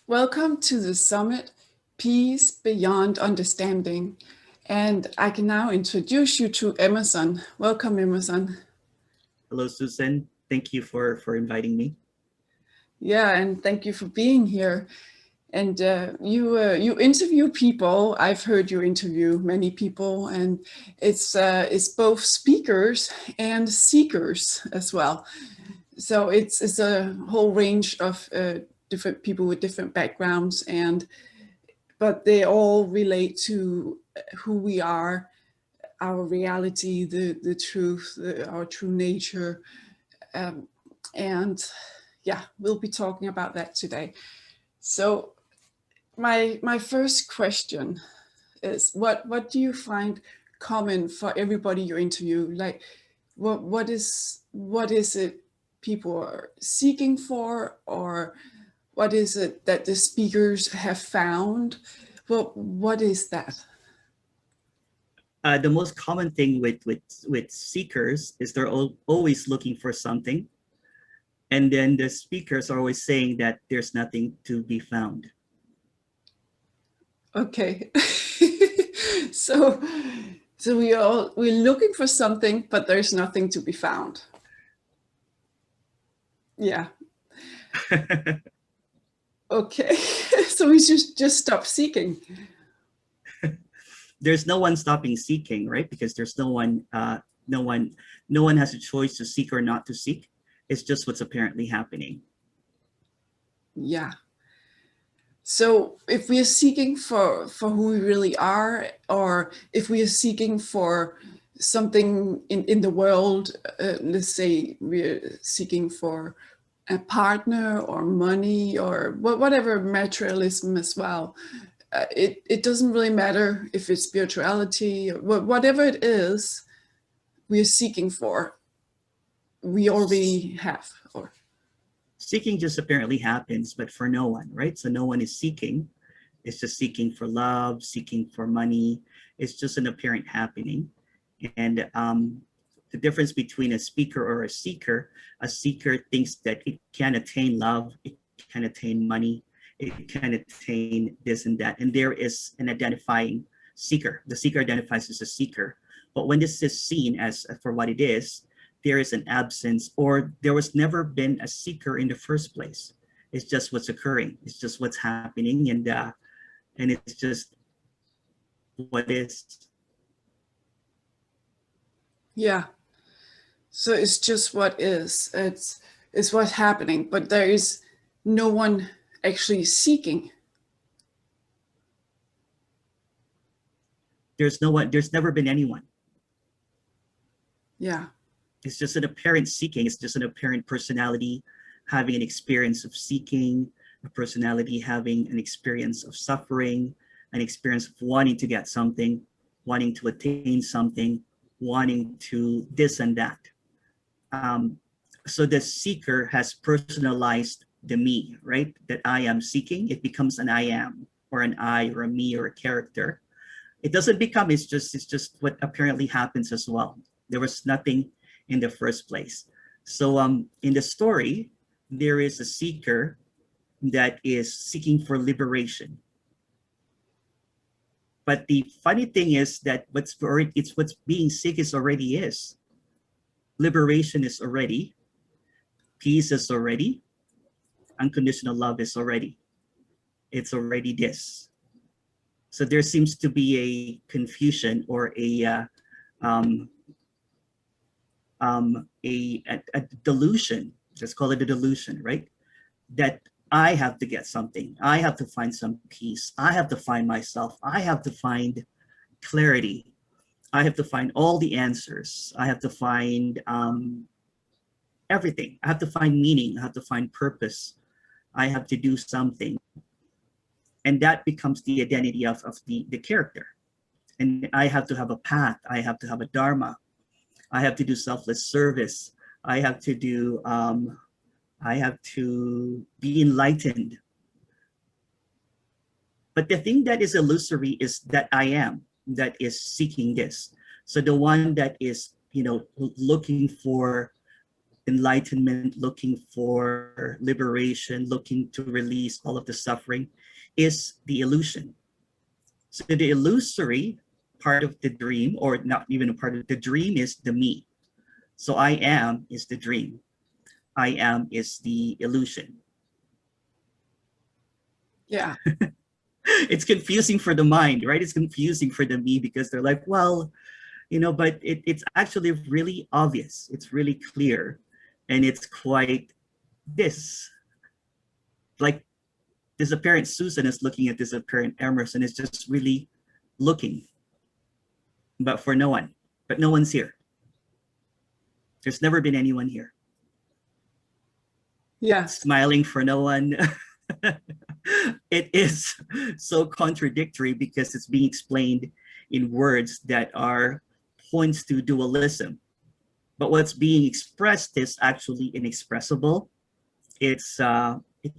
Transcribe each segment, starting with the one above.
Welcome to the summit, Peace Beyond Understanding. And I can now introduce you to Emerson. Welcome, Emerson. Hello, Susan. Thank you for inviting me. Yeah, and thank you for being here. And you interview people. I've heard you interview many people, and it's both speakers and seekers as well. So it's a whole range of different people with different backgrounds, but they all relate to who we are, our reality, the truth, our true nature. Um, and yeah, we'll be talking about that today. So my first question is what do you find common for everybody you interview? Like what is it people are seeking for, or what is it that the speakers have found? Well, what is that? The most common thing with seekers is they're always looking for something, and then the speakers are always saying that there's nothing to be found. Okay. so so we're looking for something, but there's nothing to be found. Yeah. Okay. So we should just stop seeking. There's no one stopping seeking, right? Because there's no one has a choice to seek or not to seek. It's just what's apparently happening. Yeah. So if we are seeking for who we really are, or if we are seeking for something in the world, let's say we're seeking for a partner or money or whatever, materialism as well. It doesn't really matter if it's spirituality or whatever it is we're seeking for, we already have. Or Seeking just apparently happens, but for no one, right? So no one is seeking. It's just seeking for love, seeking for money. It's just an apparent happening. And the difference between a speaker or a seeker thinks that it can attain love, it can attain money, it can attain this and that. And there is an identifying seeker. The seeker identifies as a seeker. But when this is seen as for what it is, there is an absence, or there was never been a seeker in the first place. It's just what's occurring. It's just what's happening, and it's just what is. yeah, so it's just what is. It's what's happening, but there is no one actually seeking. There's no one. There's never been anyone. Yeah. It's just an apparent seeking. It's just an apparent personality having an experience of seeking, a personality having an experience of suffering, an experience of wanting to get something, wanting to attain something, wanting to this and that. Um, so the seeker has personalized the me, right? That I am seeking. It becomes an I am, or an I, or a me, or a character. It doesn't become. It's just what apparently happens as well. There was nothing in the first place. So in the story, there is a seeker that is seeking for liberation. But the funny thing is that what's being seek is already is. Liberation is already, peace is already, unconditional love is already. It's already this. So there seems to be a confusion or um, a delusion. Let's call it a delusion, right? That I have to get something. I have to find some peace. I have to find myself. I have to find clarity. I have to find all the answers. I have to find everything. I have to find meaning. I have to find purpose. I have to do something. And that becomes the identity of the character. And I have to have a path. I have to have a dharma. I have to do selfless service. I have to do I have to be enlightened. But the thing that is illusory is that I am, that is seeking this. So the one that is, looking for enlightenment, looking for liberation, looking to release all of the suffering, is the illusion. So the illusory part of the dream, or not even a part of the dream, is the me. So I am is the dream. I am is the illusion. Yeah. It's confusing for the mind, right? It's confusing for the me because they're like, well, but it's actually really obvious. It's really clear. And it's quite this. Like this apparent Susan is looking at this apparent Emerson, is just really looking, but for no one. But no one's here. There's never been anyone here. Yeah. Smiling for no one. It is so contradictory because it's being explained in words that are points to dualism. But what's being expressed is actually inexpressible. It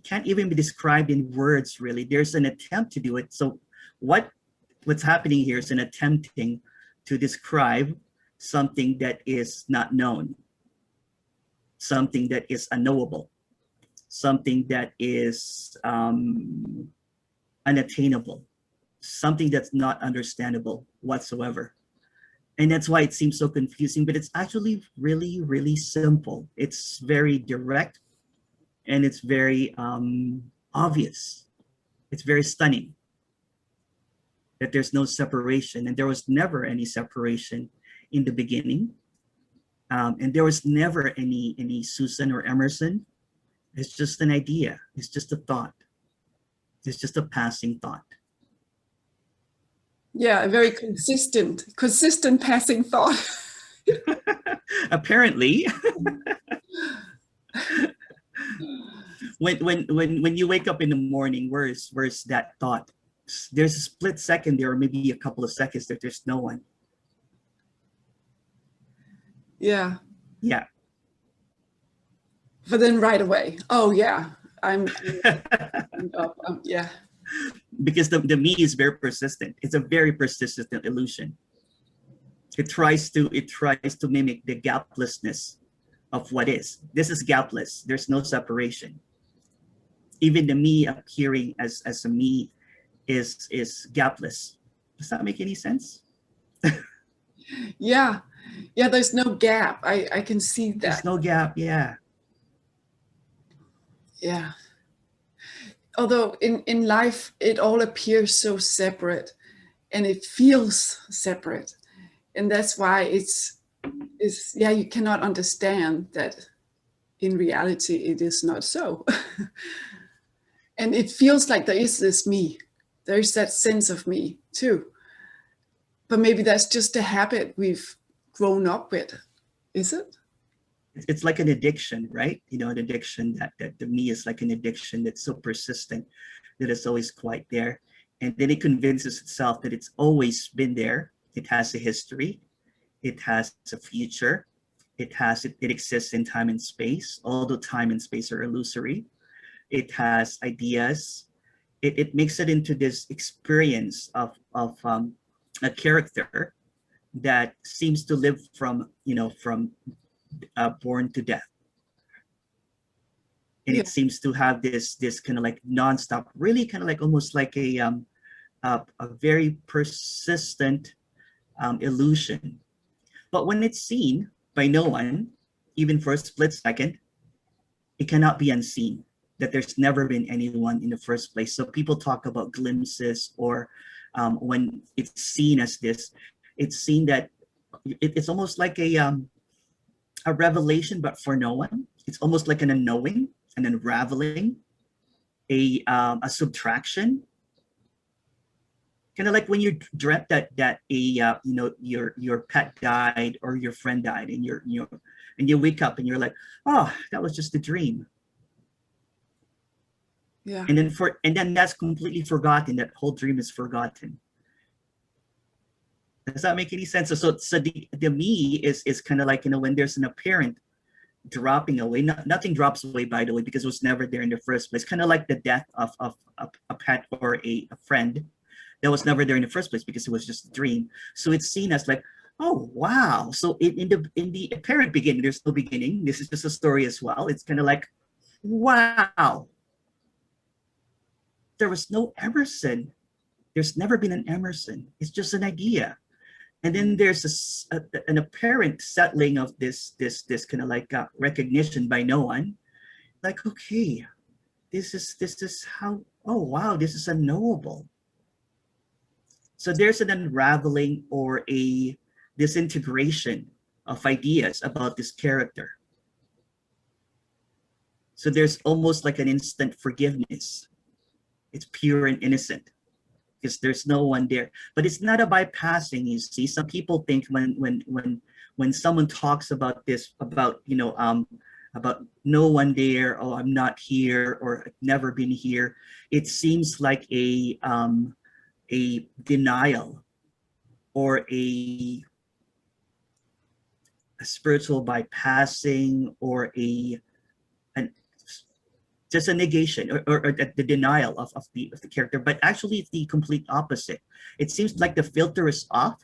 can't even be described in words, really. There's an attempt to do it. So what's happening here is an attempting to describe something that is not known, something that is unknowable, something that is unattainable, something that's not understandable whatsoever. And that's why it seems so confusing, but it's actually really, really simple. It's very direct and it's very obvious. It's very stunning that there's no separation, and there was never any separation in the beginning. And there was never any Susan or Emerson. It's just an idea. It's just a thought. It's just a passing thought. Yeah, a very consistent passing thought. Apparently. when you wake up in the morning, where's that thought? There's a split second there, or maybe a couple of seconds that there's no one. Yeah. Yeah. But then right away, oh yeah, I'm up. Yeah. Because the me is very persistent. It's a very persistent illusion. It tries to mimic the gaplessness of what is. This is gapless. There's no separation. Even the me appearing as a me is gapless. Does that make any sense? Yeah. Yeah, there's no gap. I can see that. There's no gap, yeah. Yeah. Although in life, it all appears so separate and it feels separate. And that's why it's you cannot understand that in reality, it is not so. And it feels like there is this me. There is that sense of me too. But maybe that's just a habit we've grown up with. Is it? It's like an addiction, right? An addiction that the me is like an addiction that's so persistent that it's always quite there. And then it convinces itself that it's always been there. It has a history. It has a future. It exists in time and space, although time and space are illusory. It has ideas. It makes it into this experience of a character that seems to live from born to death, and it seems to have this kind of like nonstop, really kind of like almost like a very persistent illusion. But when it's seen by no one, even for a split second, it cannot be unseen that there's never been anyone in the first place. So people talk about glimpses, or when it's seen as this, it's seen that it's almost like a revelation, but for no one. It's almost like an unknowing, an unraveling, a subtraction. Kind of like when you dreamt that your pet died or your friend died, and you wake up and you're like, oh, that was just a dream. Yeah. And then that's completely forgotten. That whole dream is forgotten. Does that make any sense? So the me is kind of like, when there's an apparent dropping away, nothing drops away, by the way, because it was never there in the first place. Kind of like the death of a pet or a friend that was never there in the first place because it was just a dream. So it's seen as like, oh wow. So in the apparent beginning, there's no beginning. This is just a story as well. It's kind of like, wow, there was no Emerson. There's never been an Emerson. It's just an idea. And then there's an apparent settling of this kind of like recognition by no one. Like, okay, this is how. Oh wow, this is unknowable. So there's an unraveling or a disintegration of ideas about this character. So there's almost like an instant forgiveness. It's pure and innocent because there's no one there. But it's not a bypassing. You see, some people think when someone talks about this, about no one there, oh, I'm not here, or I've never been here, it seems like a denial or a spiritual bypassing or an just a negation or the denial of the character, but actually it's the complete opposite. It seems like the filter is off.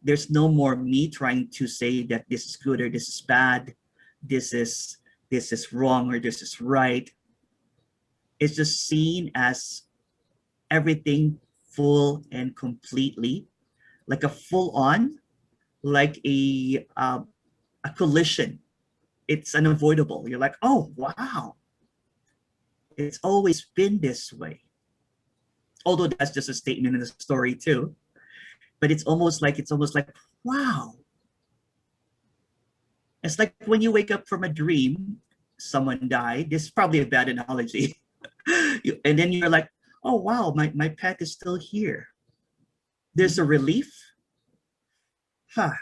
There's no more me trying to say that this is good or this is bad, this is wrong or this is right. It's just seen as everything full and completely, like a full on, like a collision. It's unavoidable. You're like, oh wow, it's always been this way. Although that's just a statement in the story too. But it's almost like, wow. It's like when you wake up from a dream, someone died. This is probably a bad analogy. And then you're like, oh wow, my pet is still here. There's a relief. Huh.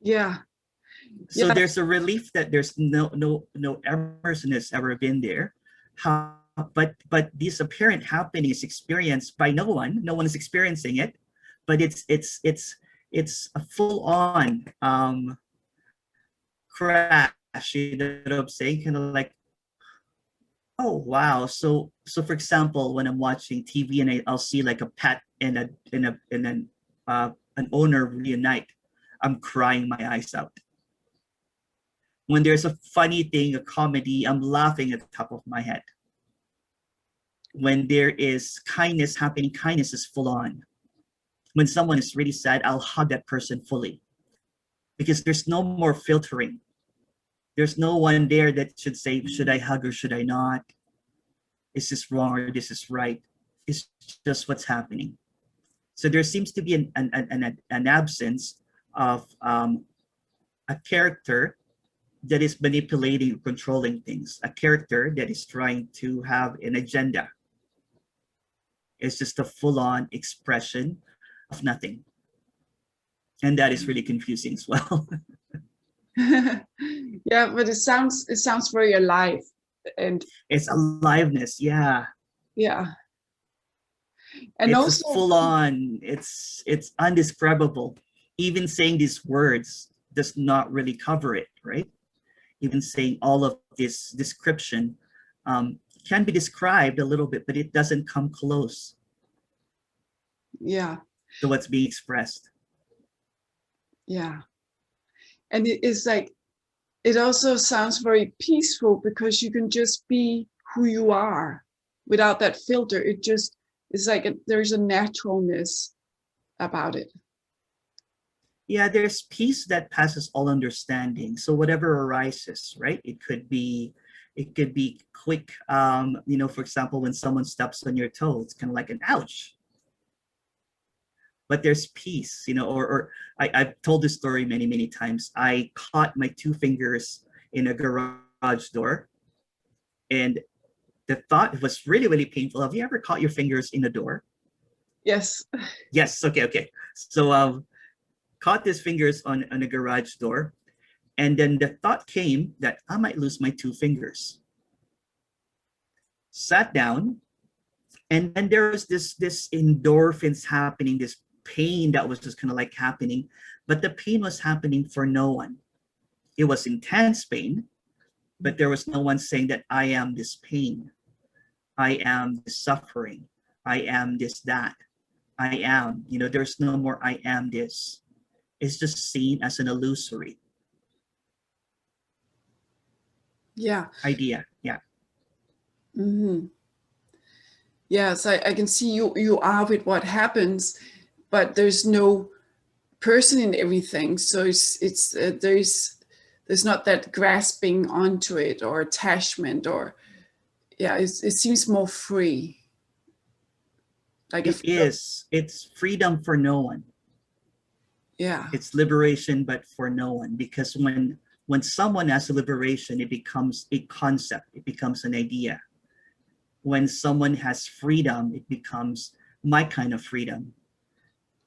Yeah. So Yeah. there's a relief that there's no Emerson has ever been there. How, but this apparent happening is experienced by no one. No one is experiencing it, but it's a full on crash. You know what I'm saying? Kind of like, oh wow. So for example, when I'm watching TV and I'll see like a pet and an owner reunite, I'm crying my eyes out. When there's a funny thing, a comedy, I'm laughing at the top of my head. When there is kindness happening, kindness is full on. When someone is really sad, I'll hug that person fully because there's no more filtering. There's no one there that should say, should I hug or should I not? Is this wrong or this is right? It's just what's happening. So there seems to be an absence of a character that is manipulating or controlling things, a character that is trying to have an agenda. It's just a full-on expression of nothing. And that is really confusing as well. Yeah, but it sounds very alive. And It's aliveness, yeah. yeah. And It's also just full-on, it's undescribable. Even saying these words does not really cover it, right? Even saying all of this description can be described a little bit, but it doesn't come close yeah. to what's being expressed. Yeah. And it is like, it also sounds very peaceful because you can just be who you are without that filter. It just is like there's a naturalness about it. Yeah, there's peace that passes all understanding. So whatever arises, right? It could be quick. For example, when someone steps on your toe, it's kind of like an ouch. But there's peace, or I've told this story many, many times. I caught my two fingers in a garage door, and the thought was really, really painful. Have you ever caught your fingers in a door? Yes. Yes. Okay. So caught his fingers on a garage door, and then the thought came that I might lose my two fingers. Sat down, and then there was this endorphins happening, this pain that was just kind of like happening, but the pain was happening for no one. It was intense pain, but there was no one saying that I am this pain, I am this suffering, I am this that. I am. There's no more I am this. It's just seen as an illusory Yeah. idea. Yeah. Mm-hmm. Yes, I can see you are with what happens, but there's no person in everything. So there's not that grasping onto it or attachment, or yeah, it seems more free. Like a It is. It's freedom for no one. yeah. It's liberation, but for no one. Because when someone has a liberation, it becomes a concept. It becomes an idea. When someone has freedom, it becomes my kind of freedom.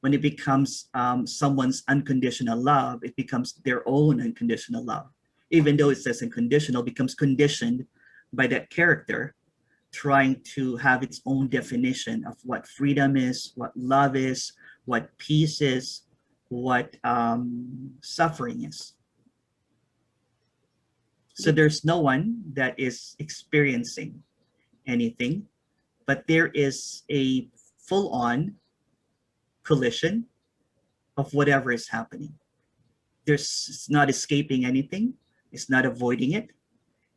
When it becomes someone's unconditional love, it becomes their own unconditional love. Even though it says unconditional, it becomes conditioned by that character trying to have its own definition of what freedom is, what love is, what peace is, what suffering is. So there's no one that is experiencing anything, but there is a full-on collision of whatever is happening. It's not escaping anything. It's not avoiding it.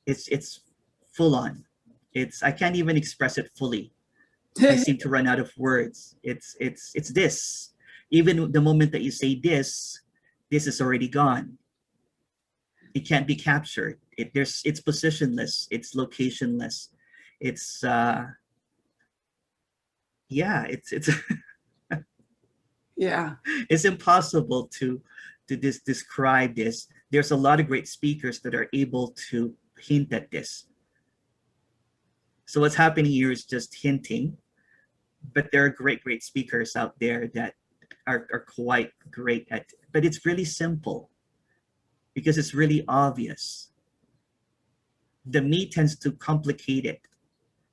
It's full on. I can't even express it fully. I seem to run out of words. It's this. Even the moment that you say this is already gone. It can't be captured. It's positionless. It's locationless. It's yeah. It's Yeah. it's impossible to describe this. There's a lot of great speakers that are able to hint at this. So what's happening here is just hinting, but there are great speakers out there that are quite great at, but it's really simple because it's really obvious. The me tends to complicate it.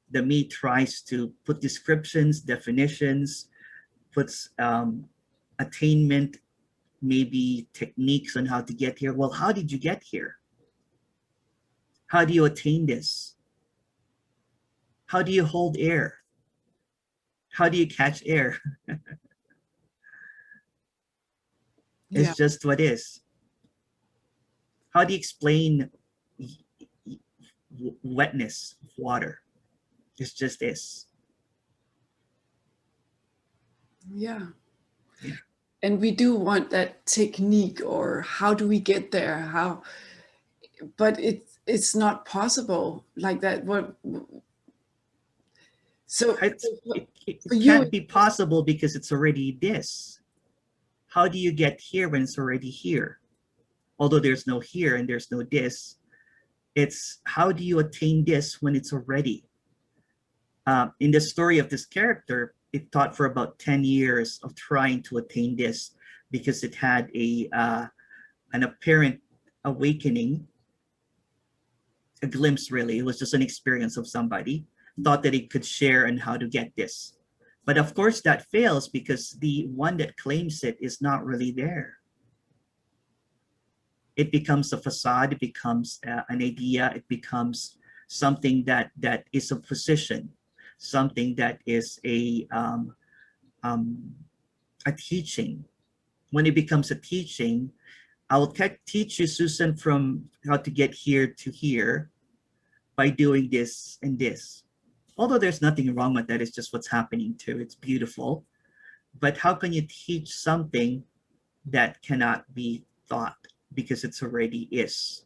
The me tries to put descriptions, definitions, puts attainment, maybe techniques on how to get here. Well, how did you get here? How do you attain this? How do you hold air? How do you catch air? Yeah. It's just what is. How do you explain wetness of water? It's just this. Yeah. Yeah. And we do want that technique, or how do we get there? But it's not possible like that. So It for you, can't be possible because it's already this. How do you get here when it's already here? Although there's no here and there's no this, it's how do you attain this when it's already? In the story of this character, it taught for about 10 years of trying to attain this because it had an apparent awakening, a glimpse really. It was just an experience of somebody, thought that it could share on how to get this. But of course that fails because the one that claims it is not really there. It becomes a facade, it becomes an idea, it becomes something that is a position, something that is um, a teaching. When it becomes a teaching, I will teach you, Susan, from how to get here to here by doing this and this. Although there's nothing wrong with that, it's just what's happening too. It's beautiful. But how can you teach something that cannot be thought because it's already is?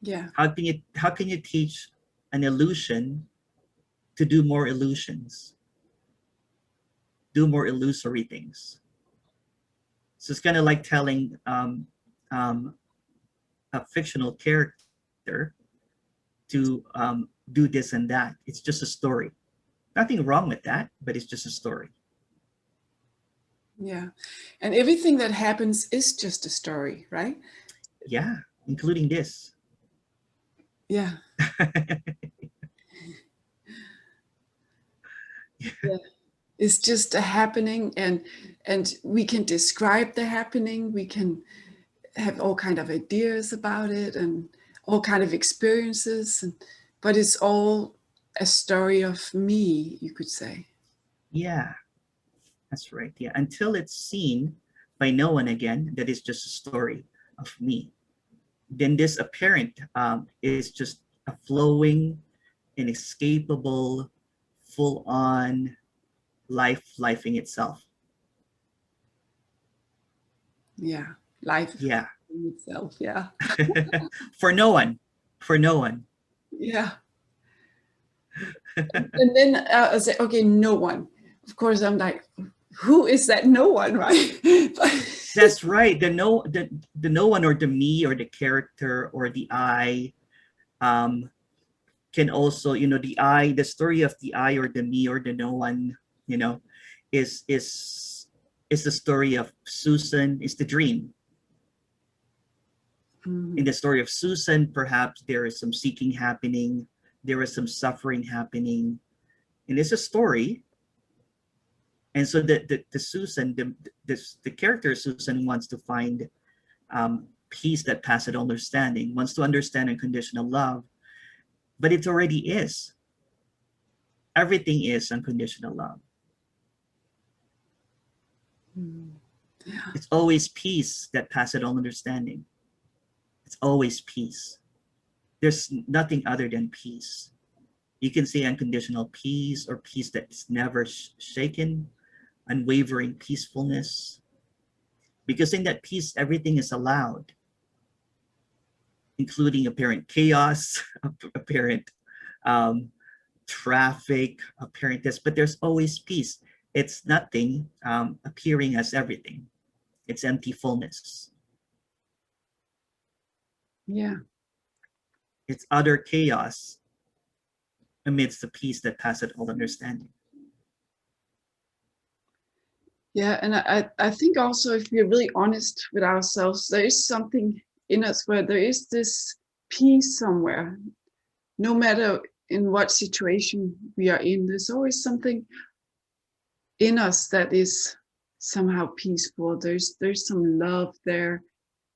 yeah, How can you teach an illusion to do more illusions, do more illusory things? So it's kind of like telling um, a fictional character to do this and that. It's just a story. Nothing wrong with that, but it's just a story. yeah. And everything that happens is just a story, right? Yeah, including this. Yeah. Yeah. It's just a happening, and we can describe the happening. We can have all kind of ideas about it and all kind of experiences, but it's all a story of me, you could say. Yeah, that's right. Yeah, until it's seen by no one again, that is just a story of me. Then this apparent is just a flowing, inescapable, full-on lifing itself. Yeah, life Yeah. in itself. Yeah, For no one. For no one. yeah. And then I say, okay, no one. Of course, I'm like, who is that no one, right? That's right. The no one, or the me, or the character, or the I, um, can also, the I, the story of the I, or the me, or the no one, you know, is is is the story of Susan, is the dream. In the story of Susan, perhaps there is some seeking happening, there is some suffering happening, and it's a story. And so the Susan, the character Susan wants to find peace that passeth understanding, wants to understand unconditional love, but it already is. Everything is unconditional love. It's always peace that passeth all understanding. It's always peace. There's nothing other than peace. You can say unconditional peace, or peace that's never shaken, unwavering peacefulness. Because in that peace, everything is allowed, including apparent chaos, apparent um, traffic, apparent this, but there's always peace. It's nothing appearing as everything. It's empty fullness. Yeah. It's utter chaos amidst the peace that passeth all understanding. Yeah, and I think also, if we're really honest with ourselves, there is something in us where there is this peace somewhere. No matter in what situation we are in, there's always something in us that is somehow peaceful. There's some love there,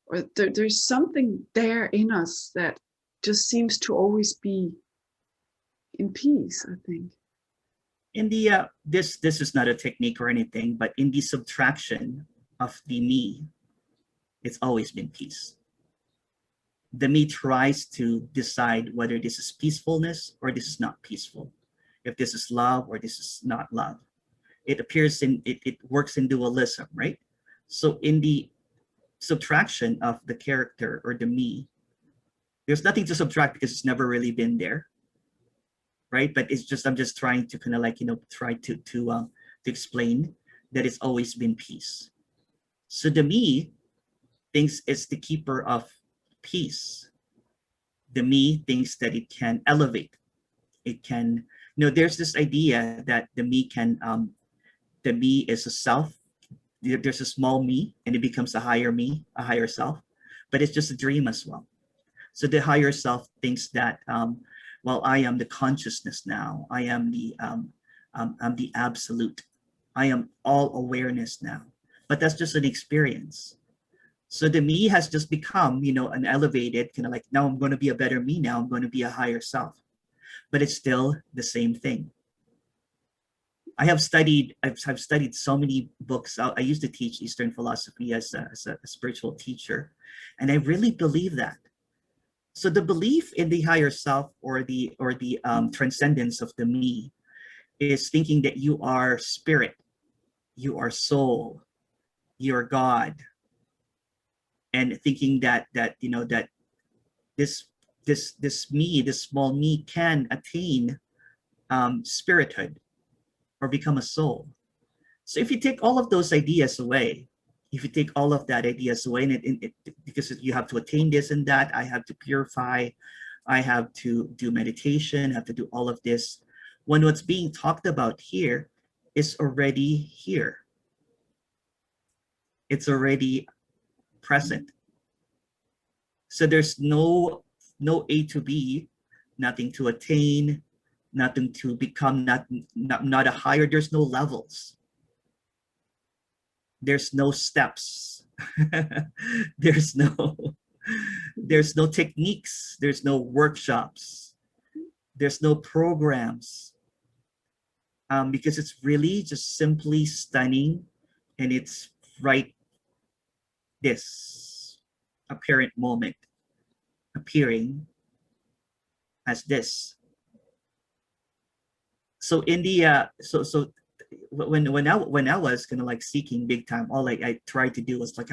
or there's something there in us that just seems to always be in peace, I think. In the this is not a technique or anything, but in the subtraction of the me, it's always been peace. The me tries to decide whether this is peacefulness or this is not peaceful, if this is love or this is not love. It appears in it works in dualism, right? So in the subtraction of the character or the me, there's nothing to subtract because it's never really been there, right? But it's just, I'm just trying to kind of like, try to explain that it's always been peace. So the me thinks it's the keeper of peace. The me thinks that it can elevate. It can, there's this idea that the me is a self. There's a small me and it becomes a higher me, a higher self, but it's just a dream as well. So the higher self thinks that, well, I am the consciousness now. I'm the absolute. I am all awareness now. But that's just an experience. So the me has just become, an elevated kind of like, now I'm going to be a better me. Now I'm going to be a higher self. But it's still the same thing. I've studied so many books. I used to teach Eastern philosophy as a spiritual teacher, and I really believe that. So the belief in the higher self, or the transcendence of the me, is thinking that you are spirit, you are soul, you're God, and thinking that this me, this small me, can attain spirithood or become a soul. So if you take all of those ideas away, if you take all of that ideas away, and because you have to attain this and that, I have to purify, I have to do meditation, I have to do all of this, when what's being talked about here is already here. It's already present. So there's no A to B, nothing to attain, nothing to become, not a higher, there's no levels. There's no steps. there's no there's no techniques, there's no workshops, there's no programs. because it's really just simply stunning, and it's right this apparent moment appearing as this. So in the when I was kind of like seeking big time, all like I tried to do was like,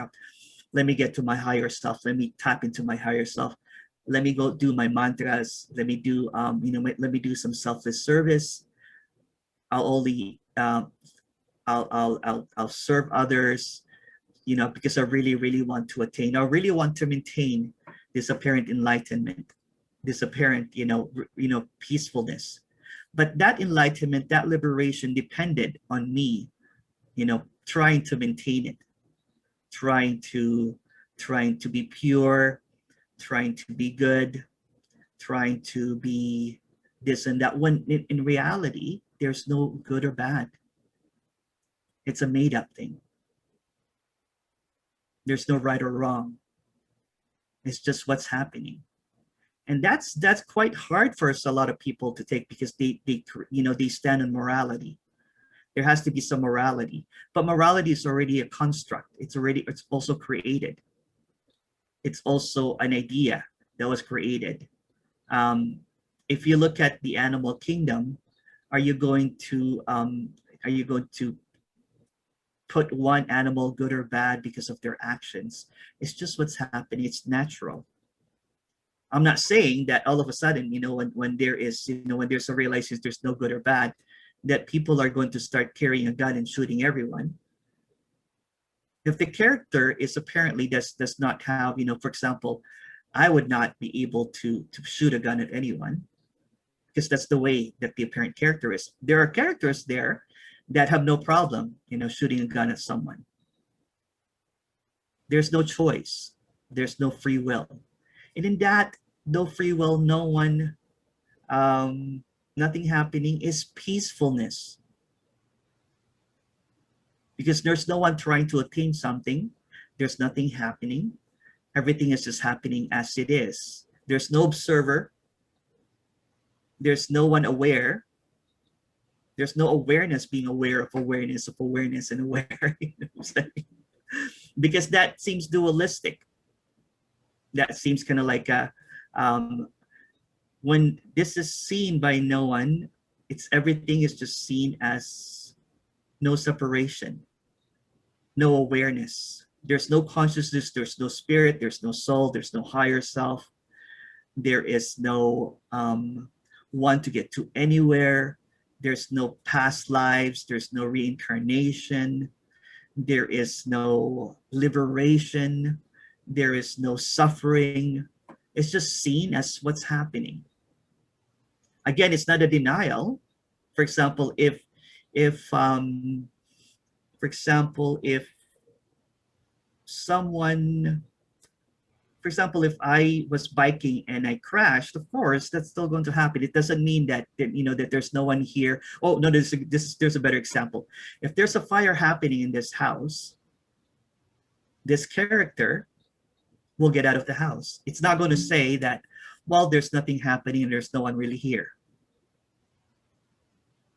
let me get to my higher self. Let me tap into my higher self. Let me go do my mantras. Let me do let me do some selfless service. I'll only I'll serve others, because I really, really want to attain, I really want to maintain this apparent enlightenment, this apparent, peacefulness. But that enlightenment, that liberation depended on me, trying to maintain it, trying to be pure, trying to be good, trying to be this and that, when in reality, there's no good or bad. It's a made up thing. There's no right or wrong. It's just what's happening. And that's quite hard for a lot of people to take, because they stand on morality. There has to be some morality, but morality is already a construct. It's also created. It's also an idea that was created. If you look at the animal kingdom, are you going to put one animal good or bad because of their actions? It's just what's happening. It's natural. I'm not saying that all of a sudden, when there is, when there's a realization there's no good or bad, that people are going to start carrying a gun and shooting everyone. If the character is apparently does not have, for example, I would not be able to shoot a gun at anyone, because that's the way that the apparent character is. There are characters there that have no problem, shooting a gun at someone. There's no choice. There's no free will. And in that, no free will, no one, nothing happening, is peacefulness. Because there's no one trying to attain something. There's nothing happening. Everything is just happening as it is. There's no observer. There's no one aware. There's no awareness being aware of awareness and aware. Because that seems dualistic. That seems kind of like when this is seen by no one, everything is just seen as no separation, no awareness. There's no consciousness, there's no spirit, there's no soul, there's no higher self. There is no want to get to anywhere. There's no past lives, there's no reincarnation. There is no liberation. There is no suffering. It's just seen as what's happening. Again, it's not a denial. For example, if someone, for example, if I was biking and I crashed, of course, that's still going to happen. It doesn't mean that there's no one here. Oh no, there's a better example. If there's a fire happening in this house, this character will get out of the house. It's not going to say that, well, there's nothing happening and there's no one really here.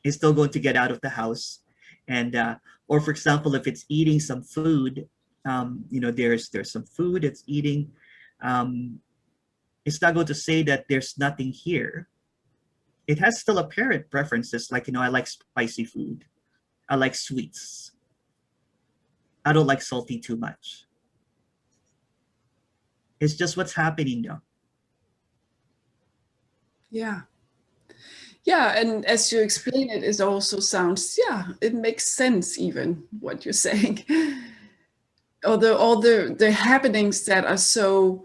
It's still going to get out of the house. And or for example, if it's eating some food, there's some food it's eating, it's not going to say that there's nothing here. It has still apparent preferences, like, I like spicy food, I like sweets, I don't like salty too much. It's just what's happening though. Yeah. Yeah, and as you explain it, it also sounds, it makes sense even what you're saying. Although all the happenings that are so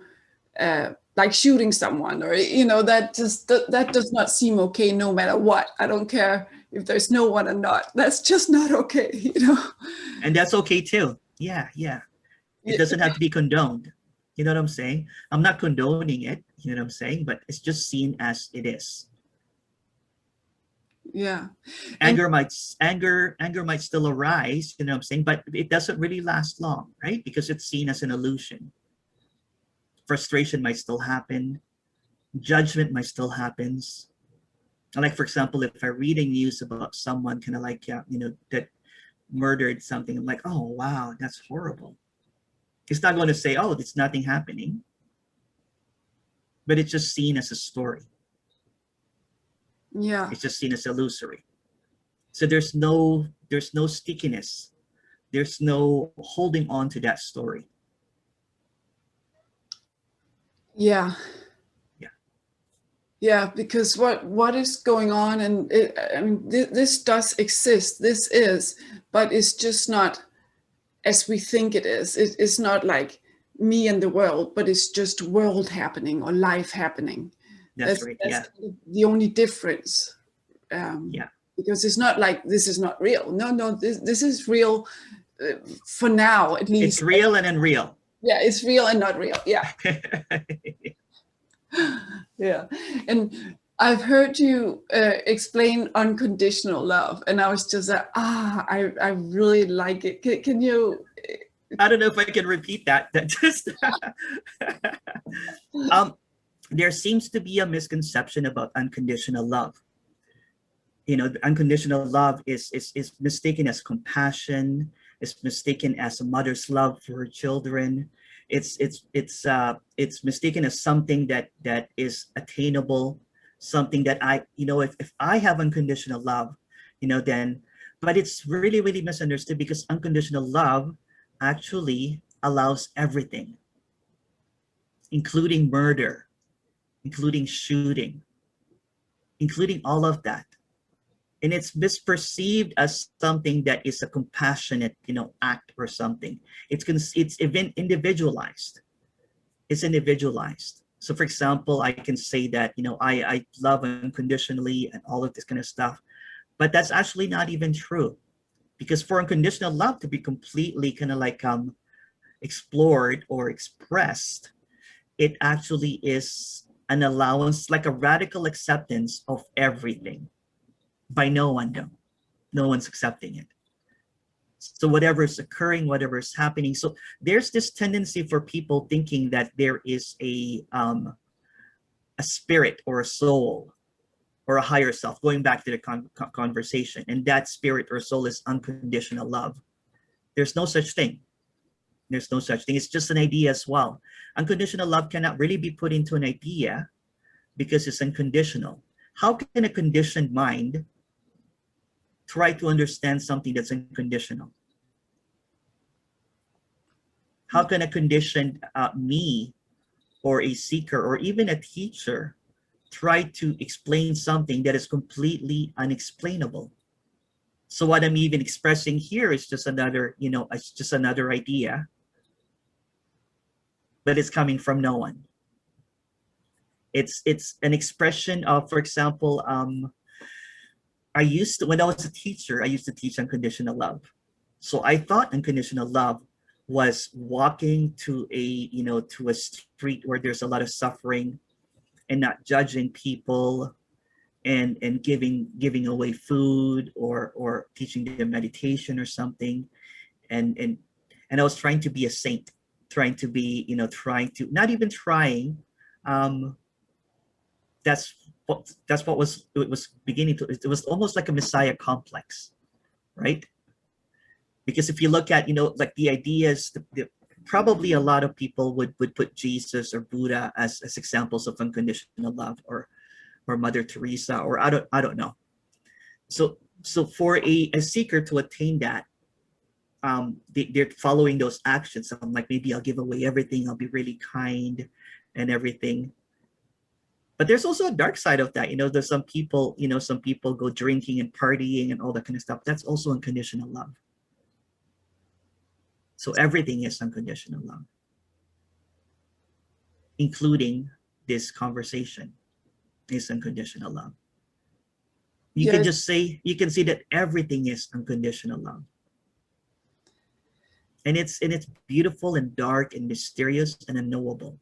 like shooting someone, or that does not seem okay no matter what. I don't care if there's no one or not. That's just not okay, And that's okay too. Yeah. It doesn't have to be condoned. You know what I'm saying? I'm not condoning it, you know what I'm saying? But it's just seen as it is. Yeah. Anger might still arise, you know what I'm saying? But it doesn't really last long, right? Because it's seen as an illusion. Frustration might still happen. Judgment might still happen. Like, for example, if I read a news about someone kind of like, yeah, that murdered something, I'm like, oh, wow, that's horrible. It's not going to say, oh, it's nothing happening, but it's just seen as a story. Yeah. It's just seen as illusory. So there's no stickiness. There's no holding on to that story. Yeah. Yeah. Yeah, because what is going on, and I mean, this does exist. This is, but it's just not as we think it is. It's not like me and the world, but it's just world happening or life happening. That's right. That's Yeah. kind of the only difference. Yeah. Because it's not like this is not real. No, this is real for now, at least. It's real and unreal. Yeah, it's real and not real. Yeah. Yeah. And I've heard you explain unconditional love, and I was just like, I really like it. Can you? I don't know if I can repeat that. That just there seems to be a misconception about unconditional love. Unconditional love is mistaken as compassion. It's mistaken as a mother's love for her children. It's mistaken as something that is attainable, something that if I have unconditional love, then, but it's really, really misunderstood, because unconditional love actually allows everything, including murder, including shooting, including all of that. And it's misperceived as something that is a compassionate, act or something. It's even individualized. It's individualized. So, for example, I can say that, I love unconditionally and all of this kind of stuff, but that's actually not even true, because for unconditional love to be completely kind of like explored or expressed, it actually is an allowance, like a radical acceptance of everything by no one, though. No one's accepting it. So whatever is occurring, whatever is happening. So there's this tendency for people thinking that there is a spirit or a soul or a higher self, going back to the conversation, and that spirit or soul is unconditional love. There's no such thing. There's no such thing. It's just an idea as well. Unconditional love cannot really be put into an idea because it's unconditional. How can a conditioned mind try to understand something that's unconditional? How can a conditioned me or a seeker or even a teacher try to explain something that is completely unexplainable? So what I'm even expressing here is just another, it's just another idea, but it's coming from no one. It's an expression of, for example, when I was a teacher, I used to teach unconditional love. So I thought unconditional love was walking to a street where there's a lot of suffering and not judging people, and giving away food or teaching them meditation or something. And I was trying to be a saint, trying to be, trying to, not even trying, that's what it was beginning to, it was almost like a messiah complex, right? Because if you look at, like the ideas, probably a lot of people would put Jesus or Buddha as examples of unconditional love, or Mother Teresa, or I don't know. So for a seeker to attain that, they're following those actions. So I'm like, maybe I'll give away everything, I'll be really kind and everything. But there's also a dark side of that. There's some people go drinking and partying and all that kind of stuff. That's also unconditional love. So everything is unconditional love, including this conversation is unconditional love. You can see that everything is unconditional love. And it's beautiful and dark and mysterious and unknowable.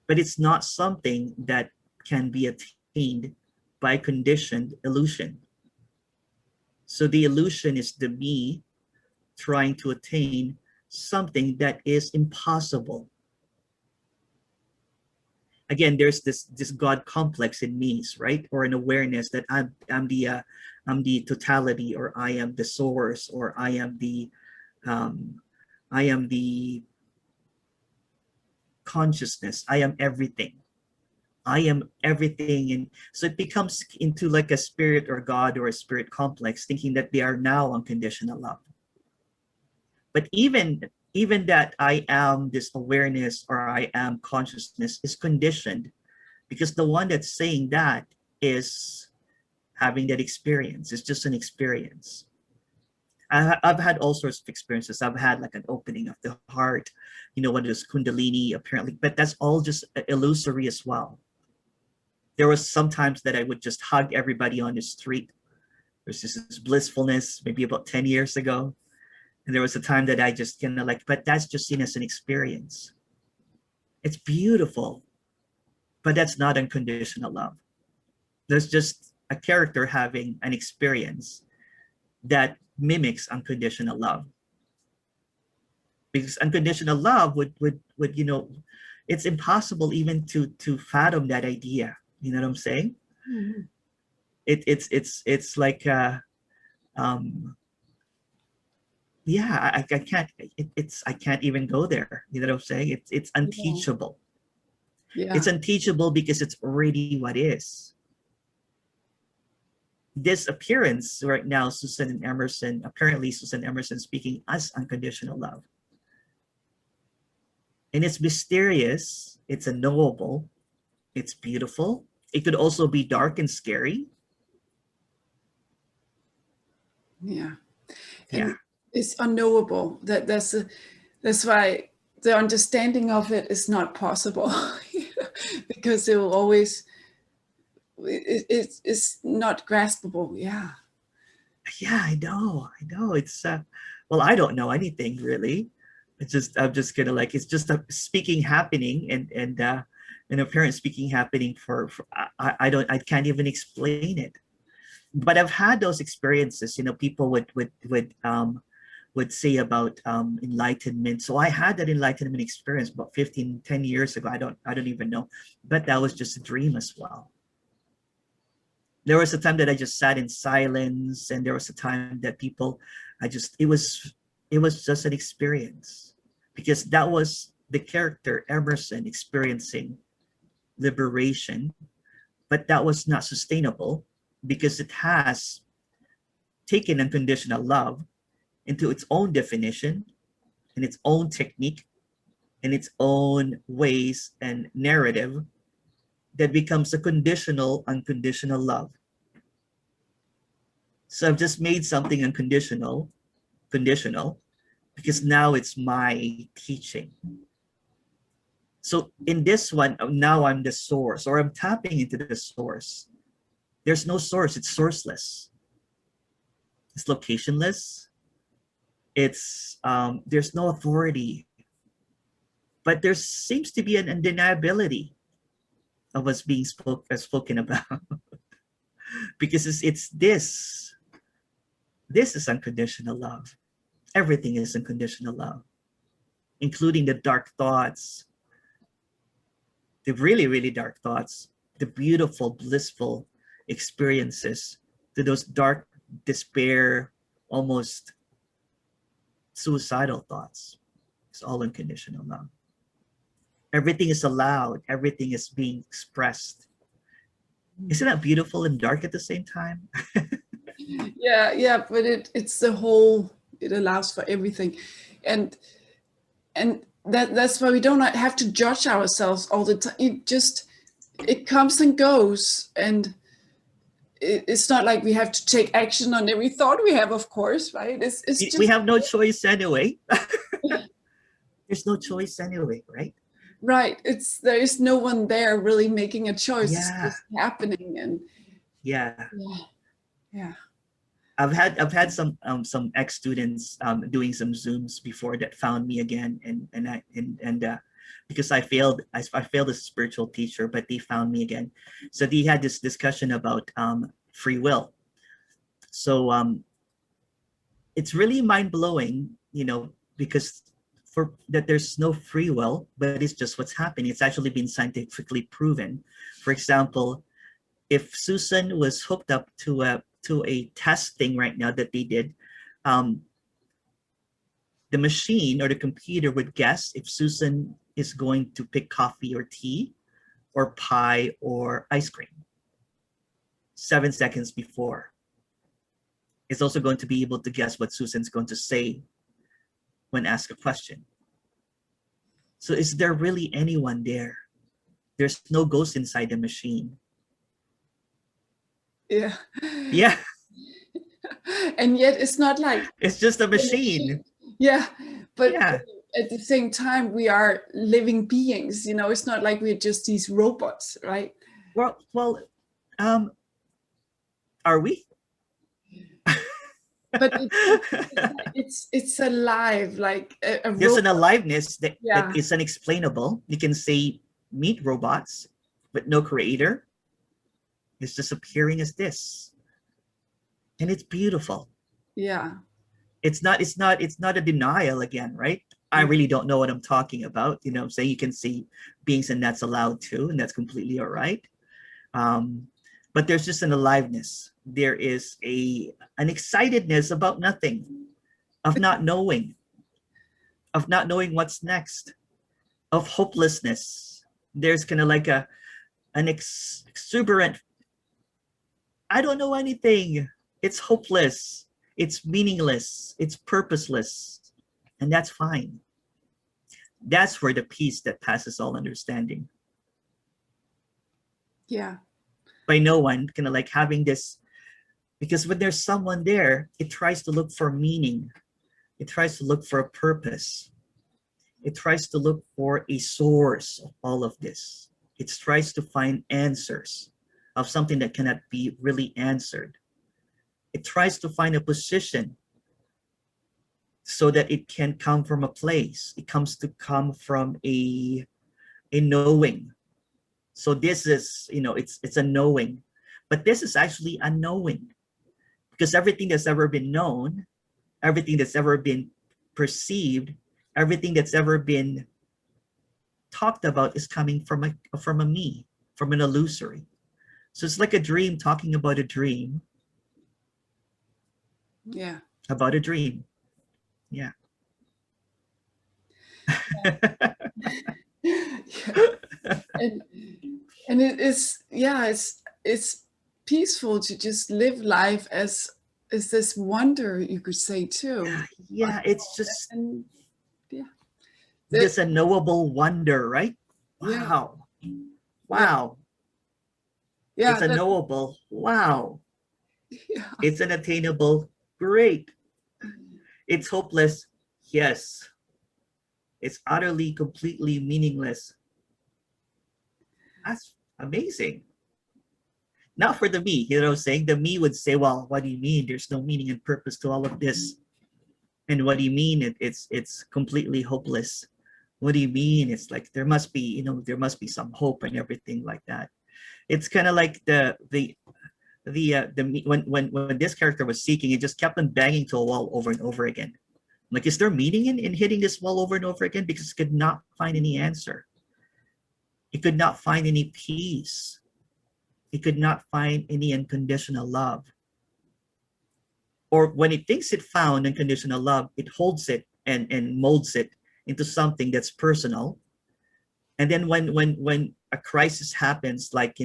But it's not something that can be attained by conditioned illusion. So the illusion is the me trying to attain something that is impossible. again, there's this God complex in me, right? Or an awareness that I'm the totality, or I am the source, or um, I am the consciousness. I am everything. I am everything. And so it becomes into like a spirit or God or a spirit complex, thinking that they are now unconditional love. But even that I am this awareness or I am consciousness is conditioned, because the one that's saying that is having that experience. It's just an experience. I've had all sorts of experiences. I've had like an opening of the heart, one is Kundalini apparently, but that's all just illusory as well. There was sometimes that I would just hug everybody on the street. There's this blissfulness, maybe about 10 years ago. And there was a time that I just kind of like, but that's just seen as an experience. It's beautiful, but that's not unconditional love. There's just a character having an experience that mimics unconditional love. Because unconditional love would it's impossible even to fathom that idea. You know what I'm saying? Mm-hmm. It's like yeah, I can't I can't even go there. You know what I'm saying? It's unteachable. Yeah. It's unteachable because it's already what is. This appearance right now, Susan and Emerson, apparently Susan Emerson speaking as unconditional love. And it's mysterious, it's unknowable, it's beautiful. It could also be dark and scary. Yeah. Yeah. And it's unknowable. That's why the understanding of it is not possible. Because it will always, it's not graspable. Yeah. Yeah, I know. It's well, I don't know anything really. I'm just gonna like, it's just a speaking happening, and an apparent speaking happening for I can't even explain it. But I've had those experiences. People would say about enlightenment. So I had that enlightenment experience about 10 years ago. I don't even know, but that was just a dream as well. There was a time that I just sat in silence, and there was a time that it was just an experience, because that was the character Emerson experiencing liberation, but that was not sustainable because it has taken unconditional love into its own definition and its own technique and its own ways and narrative that becomes a unconditional love. So I've just made something conditional, because now it's my teaching. So in this one, now I'm the source, or I'm tapping into the source. There's no source, it's sourceless. It's locationless. It's there's no authority, but there seems to be an undeniability of what's being spoken about. Because it's this is unconditional love. Everything is unconditional love, including the dark thoughts, the really, really dark thoughts, the beautiful, blissful experiences, to those dark, despair, almost suicidal thoughts. It's all unconditional love. Everything is allowed. Everything is being expressed. Isn't that beautiful and dark at the same time? Yeah, but it's the whole, it allows for everything. And that's why we don't have to judge ourselves all the time. It comes and goes, and it's not like we have to take action on every thought we have, of course, right? It's just, we have no choice anyway. There's no choice anyway, right? Right. There is no one there really making a choice. Yeah. It's just happening, and Yeah. Yeah. I've had some ex students doing some Zooms before that found me again, and because I failed as a spiritual teacher, but they found me again. So they had this discussion about free will. So it's really mind blowing, because that there's no free will, but it's just what's happening. It's actually been scientifically proven. For example, if Susan was hooked up to a test thing right now that they did, um, the machine or the computer would guess if Susan is going to pick coffee or tea or pie or ice cream 7 seconds before. It's also going to be able to guess what Susan's going to say when asked a question. So is there really anyone there? There's no ghost inside the machine. Yeah. Yeah. And yet it's not like it's just a machine. Yeah, but yeah. At the same time, we are living beings. You know, it's not like we're just these robots, right? Well, are we? But it's alive, like a there's robot. an aliveness that, Yeah. that is unexplainable. You can say meet robots, but no creator. It's just appearing as this, and it's beautiful. Yeah. It's not a denial again, right? I really don't know what I'm talking about. You know what I'm saying? You can see beings, and that's allowed too, and that's completely all right. But there's just an aliveness. There is an excitedness about nothing, of not knowing what's next, of hopelessness. There's kind of like an exuberant, I don't know anything. It's hopeless. It's meaningless. It's purposeless. And that's fine. That's where the peace that passes all understanding. Yeah. By no one, kind of like having this, because when there's someone there, it tries to look for meaning. It tries to look for a purpose. It tries to look for a source of all of this. It tries to find answers of something that cannot be really answered. It tries to find a position so that it can come from a place. It comes to come from a knowing. So this is, it's a knowing, but this is actually a knowing, because everything that's ever been known, everything that's ever been perceived, everything that's ever been talked about is coming from a me, from an illusory. So it's like a dream talking about a dream. Yeah. About a dream. Yeah. Yeah. And it is, yeah, it's peaceful to just live life as this wonder, you could say too. Yeah, it's just And yeah. this unknowable wonder, right? Wow. Yeah. Wow. Yeah. It's unknowable. Wow. Yeah. It's unattainable. Great. It's hopeless. Yes. It's utterly, completely meaningless. That's amazing. Not for the me, you know what I'm saying? The me would say, well, what do you mean? There's no meaning and purpose to all of this. And what do you mean? It's completely hopeless. What do you mean? It's like there must be some hope and everything like that. It's kind of like when this character was seeking, it just kept on banging to a wall over and over again. Like, is there meaning in hitting this wall over and over again? Because it could not find any answer. It could not find any peace. It could not find any unconditional love. Or when it thinks it found unconditional love, it holds it and molds it into something that's personal. And then when a crisis happens, like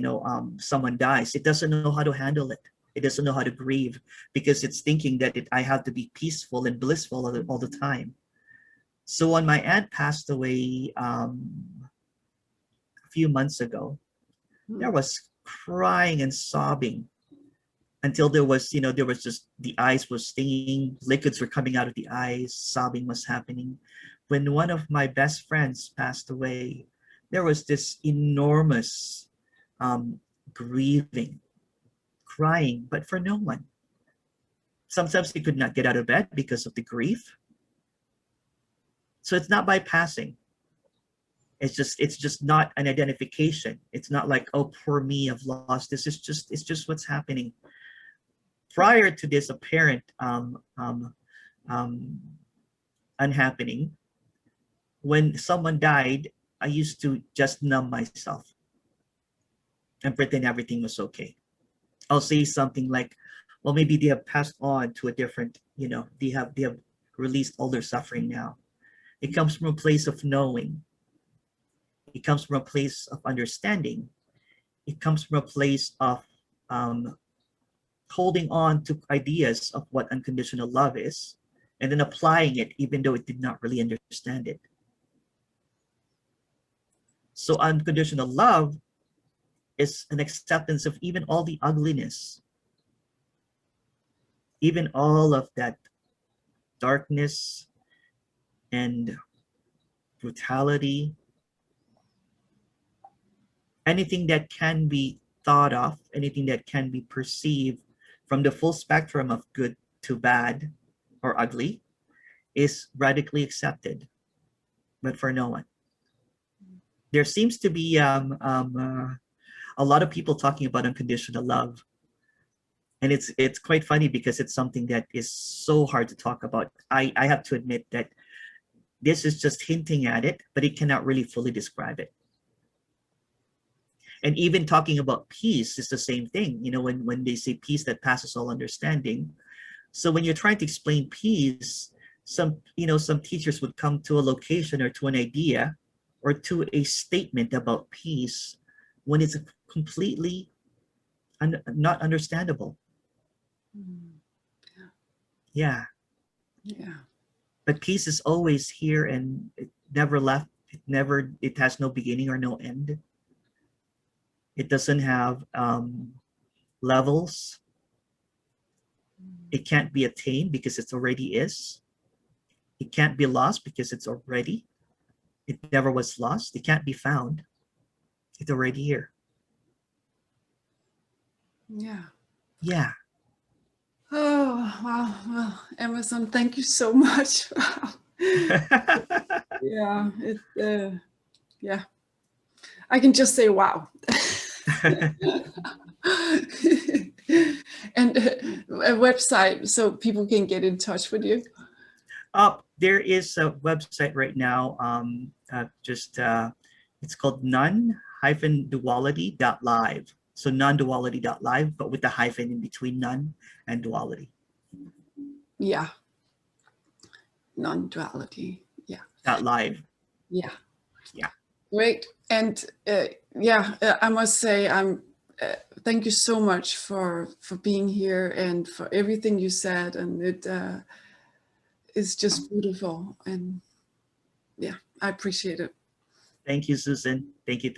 someone dies, it doesn't know how to handle it. It doesn't know how to grieve, because it's thinking that I have to be peaceful and blissful all the time. So when my aunt passed away a few months ago, there was crying and sobbing until there was just the eyes was stinging, liquids were coming out of the eyes, sobbing was happening. When one of my best friends passed away, there was this enormous grieving, crying, but for no one. Sometimes they could not get out of bed because of the grief. So it's not bypassing. It's just not an identification. It's not like, oh, poor me, I've lost this. It's just what's happening. Prior to this apparent unhappening, when someone died, I used to just numb myself and pretend everything was okay. I'll say something like, well, maybe they have passed on to a different, they have released all their suffering now. It comes from a place of knowing. It comes from a place of understanding. It comes from a place of um, holding on to ideas of what unconditional love is, and then applying it even though it did not really understand it. So unconditional love is an acceptance of even all the ugliness, even all of that darkness and brutality, anything that can be thought of, anything that can be perceived from the full spectrum of good to bad or ugly is radically accepted, but for no one. There seems to be a lot of people talking about unconditional love, and it's quite funny because it's something that is so hard to talk about. I have to admit that this is just hinting at it, but it cannot really fully describe it. And even talking about peace is the same thing. When they say peace that passes all understanding. So when you're trying to explain peace, some teachers would come to a location or to an idea or to a statement about peace when it's completely not understandable. Yeah. Yeah. But peace is always here, and it never left. It has no beginning or no end. It doesn't have levels. It can't be attained because it already is. It can't be lost because it's already. It never was lost. It can't be found. It's already here. Yeah. Yeah. Oh, wow. Well, Emerson, thank you so much. Yeah, yeah. I can just say wow. And a website so people can get in touch with you. There is a website right now. It's called non-duality.live. So non-duality.live, but with the hyphen in between non and duality. Yeah. Non-duality. Yeah. .live. Yeah. Yeah. Great. And I must say, thank you so much for being here and for everything you said. And it is just beautiful. And yeah, I appreciate it. Thank you, Susan. Thank you.